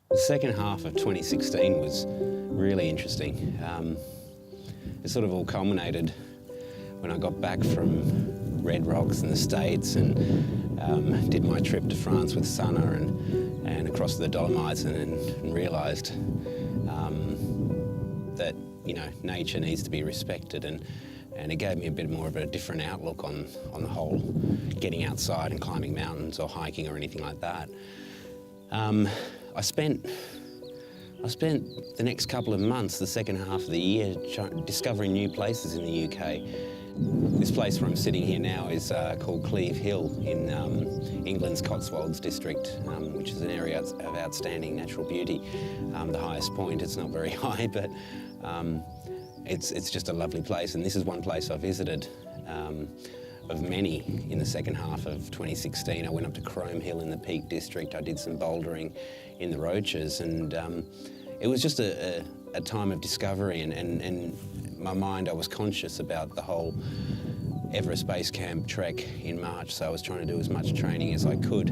The second half of 2016 was really interesting. It sort of all culminated when I got back from Red Rocks in the States and did my trip to France with Sana and across the Dolomites and realised that, you know, nature needs to be respected, and it gave me a bit more of a different outlook on the whole getting outside and climbing mountains or hiking or anything like that. I spent the next couple of months, the second half of the year, discovering new places in the UK. This place where I'm sitting here now is called Cleve Hill in England's Cotswolds district, which is an area of outstanding natural beauty. The highest point, it's not very high, but it's just a lovely place, and this is one place I visited of many in the second half of 2016. I went up to Crome Hill in the Peak District. I did some bouldering in the Roaches, and it was just a time of discovery, and in my mind I was conscious about the whole Everest Base Camp trek in March, so I was trying to do as much training as I could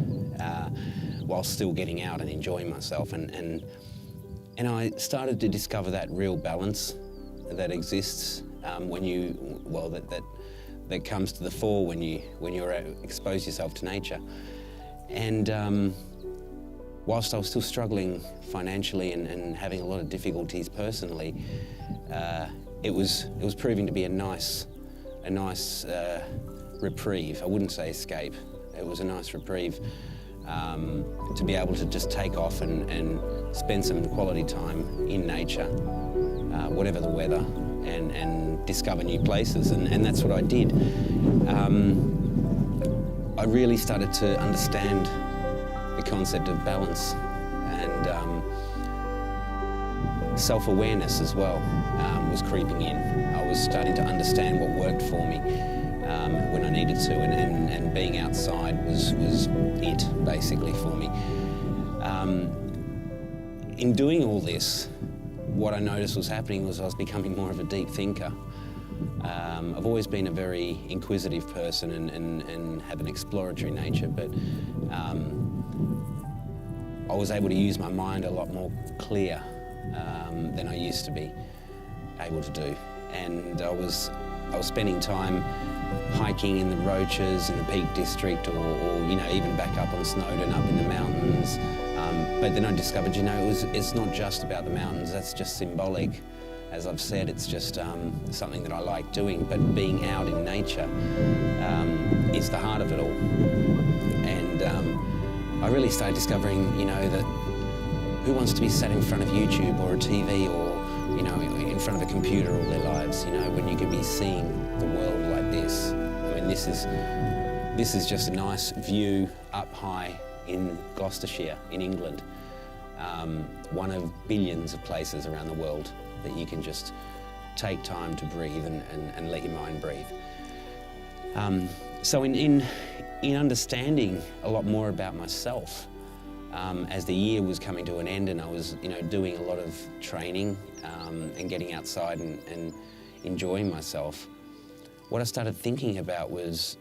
while still getting out and enjoying myself, and I started to discover that real balance that exists when you, well, that comes to the fore when you expose yourself to nature. And whilst I was still struggling financially and having a lot of difficulties personally, it was proving to be a nice reprieve. I wouldn't say escape. It was a nice reprieve to be able to just take off and spend some quality time in nature, whatever the weather, and discover new places, and that's what I did. I really started to understand the concept of balance and self-awareness as well was creeping in. I was starting to understand what worked for me when I needed to, and being outside was it, basically, for me. In doing all this, what I noticed was happening was I was becoming more of a deep thinker. I've always been a very inquisitive person and have an exploratory nature, but I was able to use my mind a lot more clear than I used to be able to do. And I was spending time hiking in the Roaches in the Peak District, or you know, even back up on Snowdon, up in the mountains. But then I discovered, you know, it's not just about the mountains. That's just symbolic. As I've said, it's just something that I like doing. But being out in nature is the heart of it all. And I really started discovering, you know, that who wants to be sat in front of YouTube or a TV or, you know, in front of a computer all their lives, you know, when you could be seeing the world like this. I mean, this is just a nice view up high in Gloucestershire, in England. One of billions of places around the world that you can just take time to breathe and let your mind breathe. So in understanding a lot more about myself, as the year was coming to an end and I was, you know, doing a lot of training and getting outside and enjoying myself, what I started thinking about was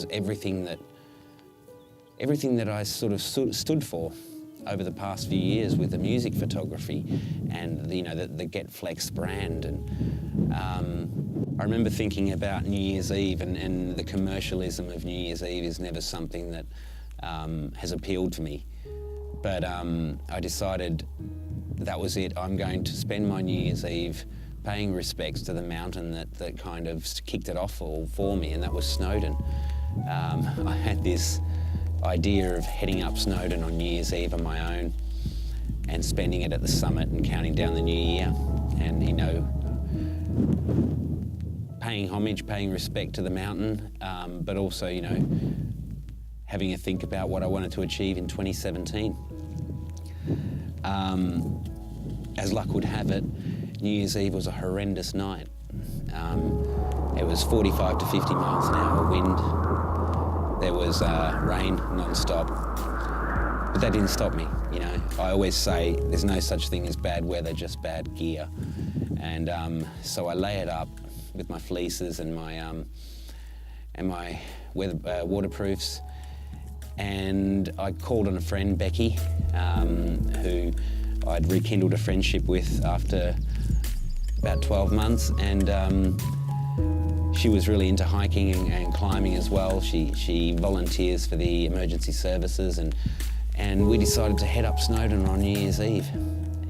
everything that I sort of stood for over the past few years with the music photography and the, you know, the Get Flex brand. And I remember thinking about New Year's Eve, and the commercialism of New Year's Eve is never something that has appealed to me. But I decided that was it. I'm going to spend my New Year's Eve paying respects to the mountain that kind of kicked it off all for me, and that was Snowdon. I had this idea of heading up Snowdon on New Year's Eve on my own and spending it at the summit and counting down the new year, and, you know, paying homage, paying respect to the mountain, but also, you know, having a think about what I wanted to achieve in 2017. As luck would have it, New Year's Eve was a horrendous night. It was 45 to 50 miles an hour wind. There was rain non-stop, but that didn't stop me, you know. I always say there's no such thing as bad weather, just bad gear. And so I layered up with my fleeces and my waterproofs, and I called on a friend, Becky, who I'd rekindled a friendship with after about 12 months, and she was really into hiking and climbing as well. She volunteers for the emergency services, and we decided to head up Snowdon on New Year's Eve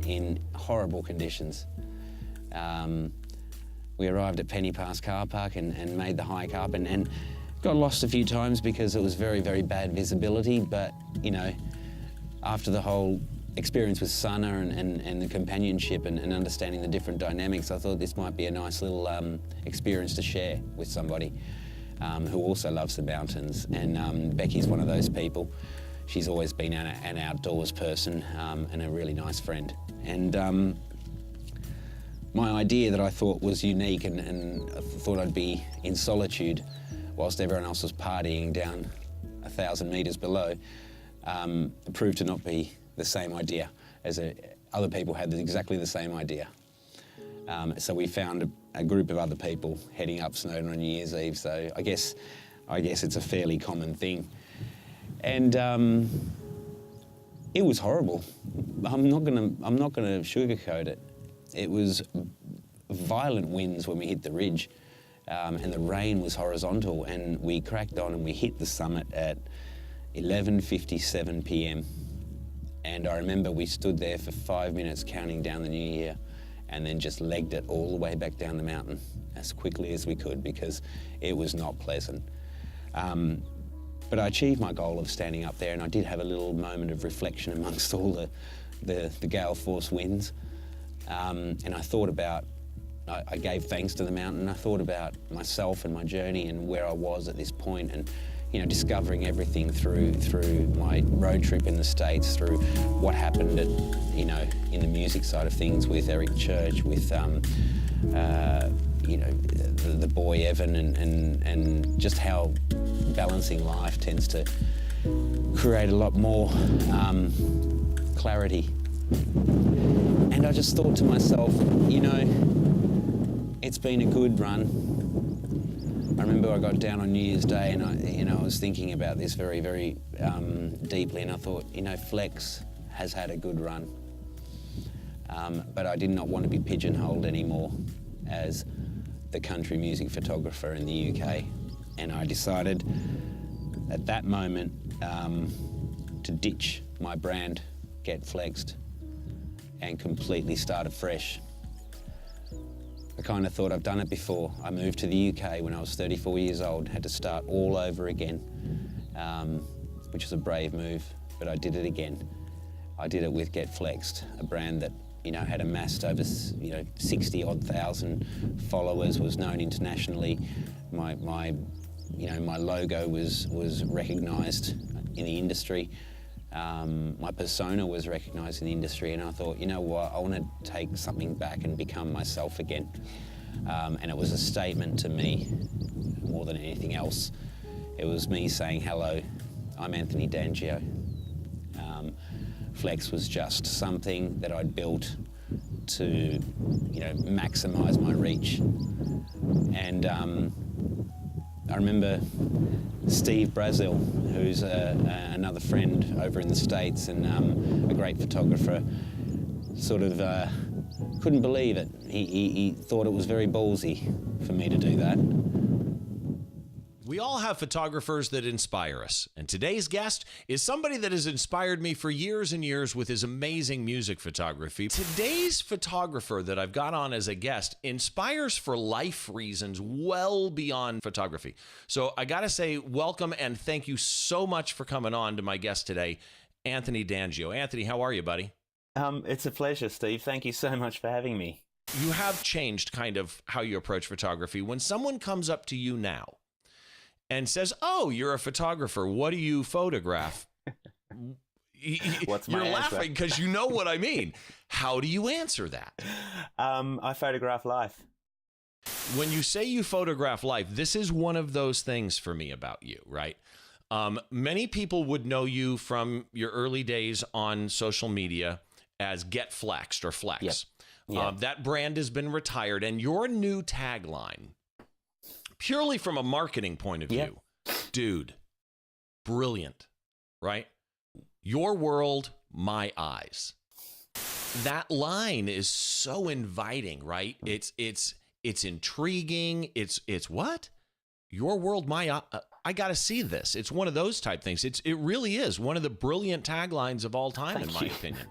in horrible conditions. We arrived at Penny Pass car park and made the hike up, and got lost a few times because it was very, very bad visibility. But, you know, after the whole experience with Sana and the companionship and understanding the different dynamics, I thought this might be a nice little experience to share with somebody who also loves the mountains. And Becky's one of those people. She's always been an outdoors person and a really nice friend. And my idea that I thought was unique and I thought I'd be in solitude whilst everyone else was partying down 1,000 metres below proved to not be the same idea as other people had exactly the same idea. So we found a group of other people heading up Snowdon on New Year's Eve. So I guess it's a fairly common thing. And it was horrible. I'm not gonna sugarcoat it. It was violent winds when we hit the ridge, and the rain was horizontal, and we cracked on and we hit the summit at 11:57 p.m. And I remember we stood there for 5 minutes counting down the new year, and then just legged it all the way back down the mountain as quickly as we could because it was not pleasant. But I achieved my goal of standing up there, and I did have a little moment of reflection amongst all the gale force winds. And I thought about, I gave thanks to the mountain. I thought about myself and my journey and where I was at this point, and you know, discovering everything through my road trip in the States, through what happened at, you know, in the music side of things with Eric Church, with you know, the boy Evan, and just how balancing life tends to create a lot more clarity. And I just thought to myself, you know, it's been a good run. I remember I got down on New Year's Day, and I was thinking about this very, very deeply, and I thought, you know, Flex has had a good run, but I did not want to be pigeonholed anymore as the country music photographer in the UK, and I decided at that moment to ditch my brand, Get Flexed, and completely start afresh. I kind of thought I've done it before. I moved to the UK when I was 34 years old, had to start all over again, which was a brave move, but I did it again. I did it with Get Flexed, a brand that, you know, had amassed over, you know, 60-odd thousand followers, was known internationally. My logo was recognised in the industry. My persona was recognised in the industry, and I thought, you know what, I want to take something back and become myself again. And it was a statement to me more than anything else. It was me saying, hello, I'm Anthony D'Angio. Flex was just something that I'd built to, you know, maximise my reach. And I remember Steve Brazil, who's another friend over in the States and a great photographer, sort of couldn't believe it. He thought it was very ballsy for me to do that. We all have photographers that inspire us, and today's guest is somebody that has inspired me for years and years with his amazing music photography. Today's photographer that I've got on as a guest inspires for life reasons well beyond photography. So I gotta say, welcome and thank you so much for coming on to my guest today, Anthony D'Angio. Anthony, how are you, buddy? It's a pleasure, Steve. Thank you so much for having me. You have changed kind of how you approach photography. When someone comes up to you now and says, oh, you're a photographer, what do you photograph? What's my You're answer? laughing because you know what I mean. How do you answer that? I photograph life. When you say you photograph life, this is one of those things for me about you, right? Many people would know you from your early days on social media as Get Flexed or Flex. Yep. Yep. That brand has been retired, and your new tagline, purely from a marketing point of view, dude, brilliant. right? Your world, my eyes. That line is so inviting, right? It's intriguing. It's what? Your world, my I got to see this. It's one of those type things. It really is one of the brilliant taglines of all time, in my opinion.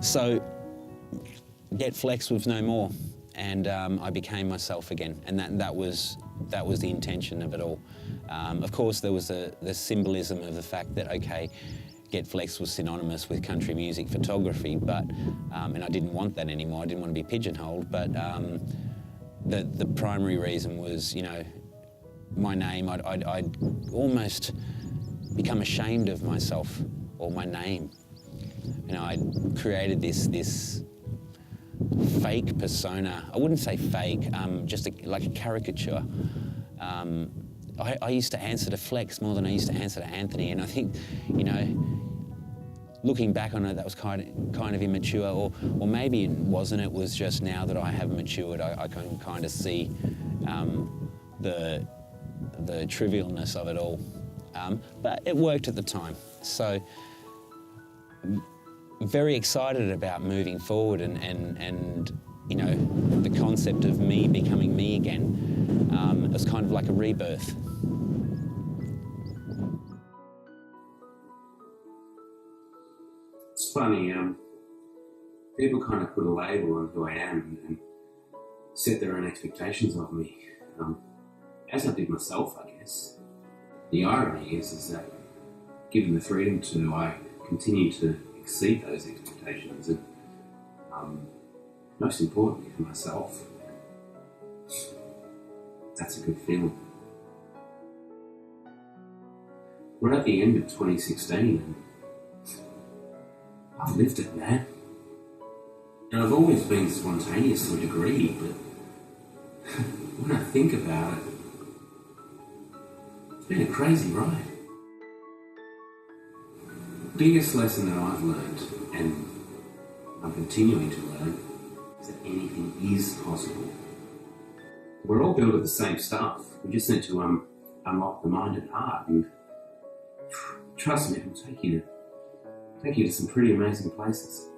So, Get Flex was no more, and I became myself again, and that was the intention of it all. Of course, there was the symbolism of the fact that, okay, Get Flex was synonymous with country music photography, but and I didn't want that anymore. I didn't want to be pigeonholed, but the primary reason was, you know, my name. I'd almost become ashamed of myself or my name. You know, I'd created this fake persona. I wouldn't say fake, just like a caricature. I used to answer to Flex more than I used to answer to Anthony, and I think, you know, looking back on it, that was kind of immature, or maybe it wasn't. It was just now that I have matured, I can kind of see the trivialness of it all. But it worked at the time. So very excited about moving forward and you know, the concept of me becoming me again. It was kind of like a rebirth. It's funny, people kind of put a label on who I am and set their own expectations of me, as I did myself, I guess. The irony is that given the freedom to, I continue to exceed those expectations, and most importantly for myself, that's a good feeling. We're at the end of 2016 and I've lived it, man. And I've always been spontaneous to a degree, but when I think about it, it's been a crazy ride. The biggest lesson that I've learned, and I'm continuing to learn, is that anything is possible. We're all built of the same stuff. We just need to unlock the mind and heart, and trust me, it'll take you to some pretty amazing places.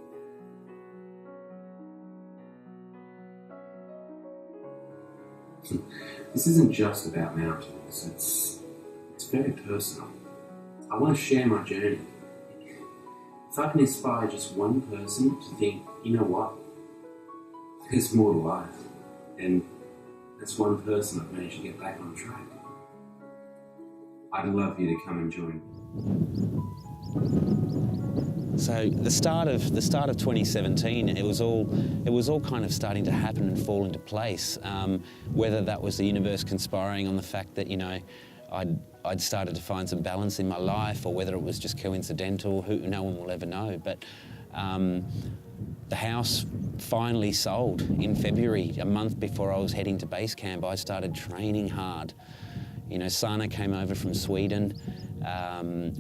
This isn't just about mountains, it's very personal. I want to share my journey. If I can inspire just one person to think, you know what, there's more to life, and that's one person I've managed to get back on track. I'd love you to come and join me. So the start of 2017, it was all kind of starting to happen and fall into place. Whether that was the universe conspiring on the fact that, you know, I'd started to find some balance in my life, or whether it was just coincidental, no one will ever know. But the house finally sold in February, a month before I was heading to base camp. I started training hard. You know, Sana came over from Sweden.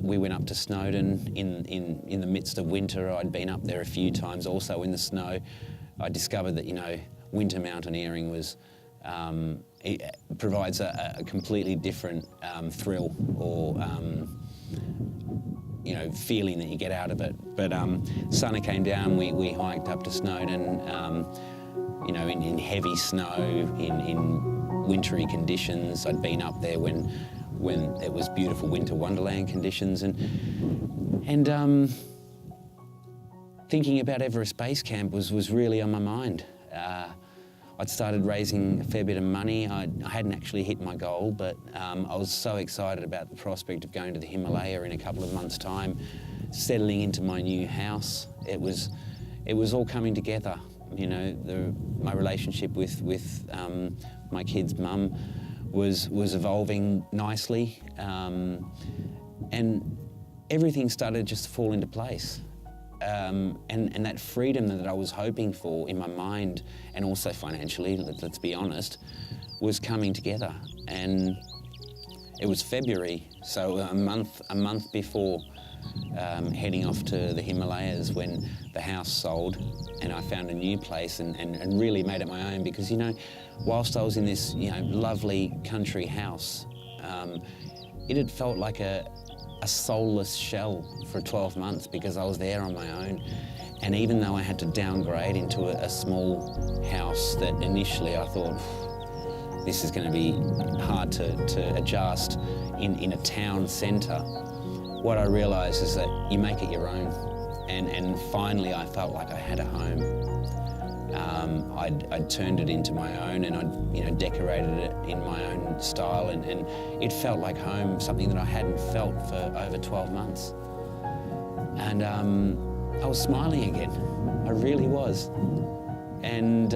We went up to Snowdon in the midst of winter. I'd been up there a few times, also in the snow. I discovered that, you know, winter mountaineering was it provides a completely different thrill or you know, feeling that you get out of it. But Sana came down. We hiked up to Snowdon. You know, in heavy snow, in wintry conditions. I'd been up there when it was beautiful winter wonderland conditions, and thinking about Everest Base Camp was really on my mind. I'd started raising a fair bit of money. I hadn't actually hit my goal, but I was so excited about the prospect of going to the Himalaya in a couple of months' time, settling into my new house. It was all coming together. You know, my relationship with my kid's mum was evolving nicely, and everything started just to fall into place. And that freedom that I was hoping for in my mind, and also financially, let's be honest, was coming together. And it was February, so a month before heading off to the Himalayas, when the house sold and I found a new place and really made it my own. Because, you know, whilst I was in this, you know, lovely country house, it had felt like a a soulless shell for 12 months because I was there on my own. And even though I had to downgrade into a small house that initially I thought, this is going to be hard to adjust in a town centre, what I realised is that you make it your own. And finally I felt like I had a home. I'd turned it into my own, and I'd decorated it in my own style, and it felt like home, something that I hadn't felt for over 12 months. And I was smiling again. I really was. And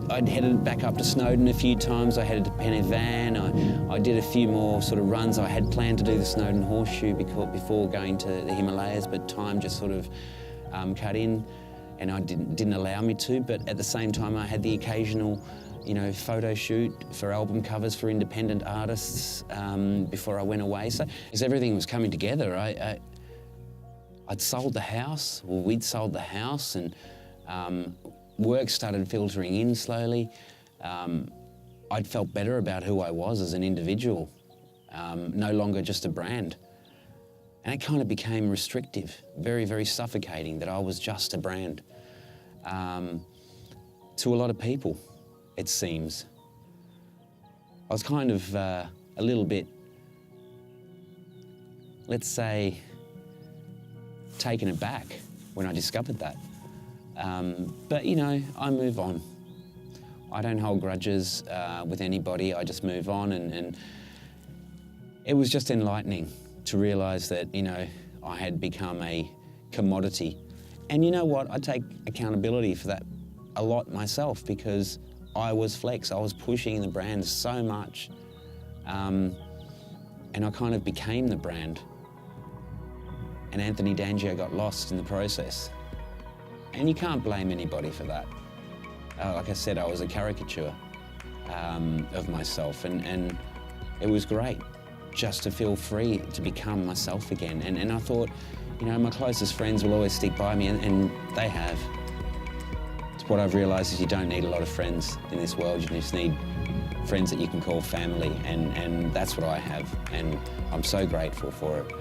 I'd headed back up to Snowdon a few times. I headed to Pen y Fan. I did a few more sort of runs. I had planned to do the Snowdon Horseshoe before going to the Himalayas, but time just sort of cut in, and I didn't allow me to. But at the same time, I had the occasional, photo shoot for album covers for independent artists before I went away. So as everything was coming together, I'd sold the house, or we'd sold the house, and work started filtering in slowly. I'd felt better about who I was as an individual, no longer just a brand. And it kind of became restrictive, very, very suffocating that I was just a brand. To a lot of people, it seems. I was kind of a little bit, let's say, taken aback when I discovered that. But I move on. I don't hold grudges with anybody. I just move on, and it was just enlightening to realise that, I had become a commodity. And you know what? I take accountability for that a lot myself, because I was Flex. I was pushing the brand so much. And I kind of became the brand. And Anthony D'Angio got lost in the process. And you can't blame anybody for that. Like I said, I was a caricature of myself, and it was great just to feel free to become myself again. And I thought, my closest friends will always stick by me, and they have. It's what I've realised is you don't need a lot of friends in this world. You just need friends that you can call family, and that's what I have, and I'm so grateful for it.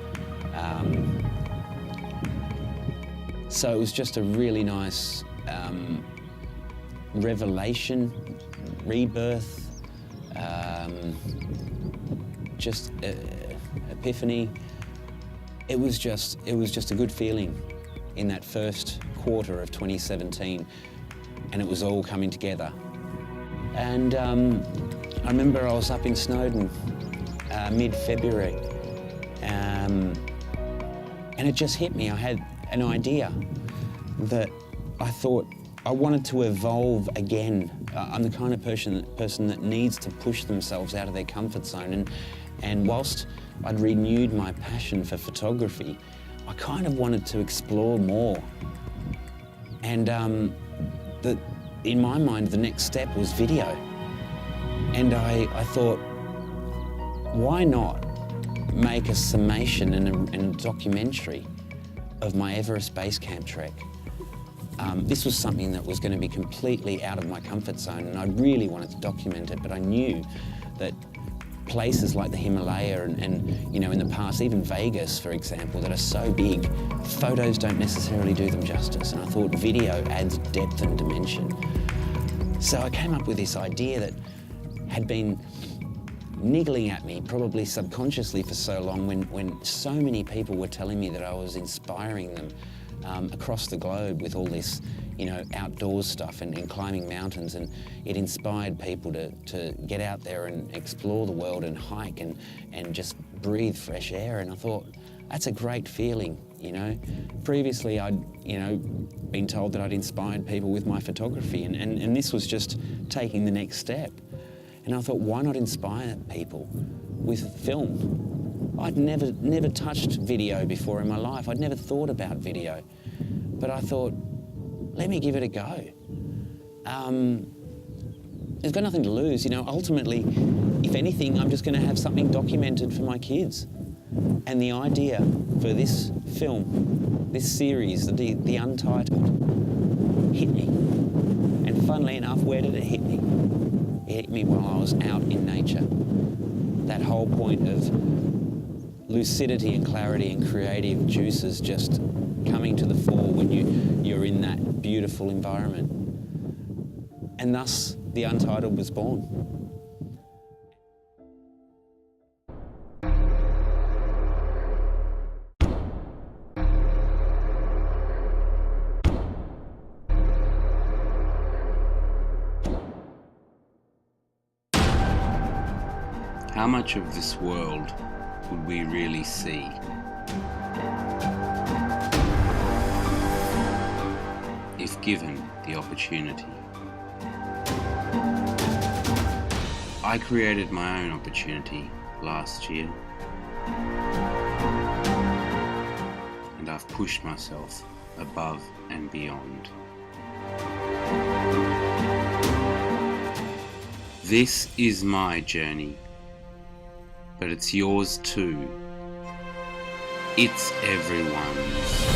So it was just a really nice revelation, rebirth, just epiphany. It was just a good feeling in that first quarter of 2017, and it was all coming together. And I remember I was up in Snowdon mid-February, and it just hit me. I had an idea that I thought I wanted to evolve again. I'm the kind of person that needs to push themselves out of their comfort zone, and whilst I'd renewed my passion for photography, I kind of wanted to explore more. And in my mind, the next step was video. And I thought, why not make a summation and a documentary of my Everest Base Camp trek? This was something that was going to be completely out of my comfort zone, and I really wanted to document it, but I knew that places like the Himalaya and in the past, even Vegas, for example, that are so big, photos don't necessarily do them justice, and I thought video adds depth and dimension. So I came up with this idea that had been niggling at me, probably subconsciously, for so long, when so many people were telling me that I was inspiring them across the globe with all this, outdoors stuff and climbing mountains, and it inspired people to get out there and explore the world and hike and just breathe fresh air. And I thought, that's a great feeling, Previously I'd, been told that I'd inspired people with my photography, and this was just taking the next step. And I thought, why not inspire people with film? I'd never touched video before in my life. I'd never thought about video. But I thought, let me give it a go. It's got nothing to lose, Ultimately, if anything, I'm just going to have something documented for my kids. And the idea for this film, this series, the Untitled, hit me. And funnily enough, where did it hit me? It hit me while I was out in nature. that whole point of lucidity and clarity and creative juices just coming to the fore when you're in that beautiful environment. And thus, the Untitled was born. How much of this world would we really see? If given the opportunity. I created my own opportunity last year, and I've pushed myself above and beyond. This is my journey, but it's yours too. It's everyone's.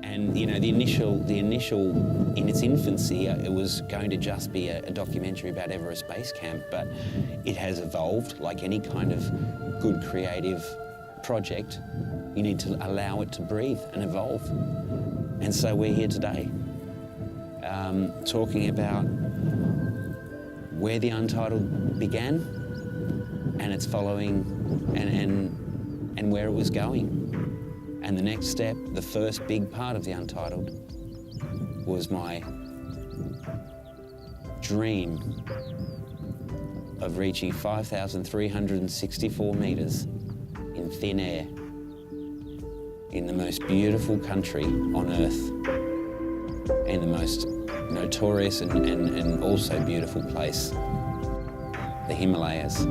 And you know, the initial, in its infancy, it was going to just be a documentary about Everest Base Camp, but it has evolved like any kind of good creative project. You need to allow it to breathe and evolve. And so we're here today, talking about where the Untitled began and its following and where it was going. And the next step, the first big part of the Untitled, was my dream of reaching 5,364 metres in thin air in the most beautiful country on Earth, and the most notorious and also beautiful place, the Himalayas.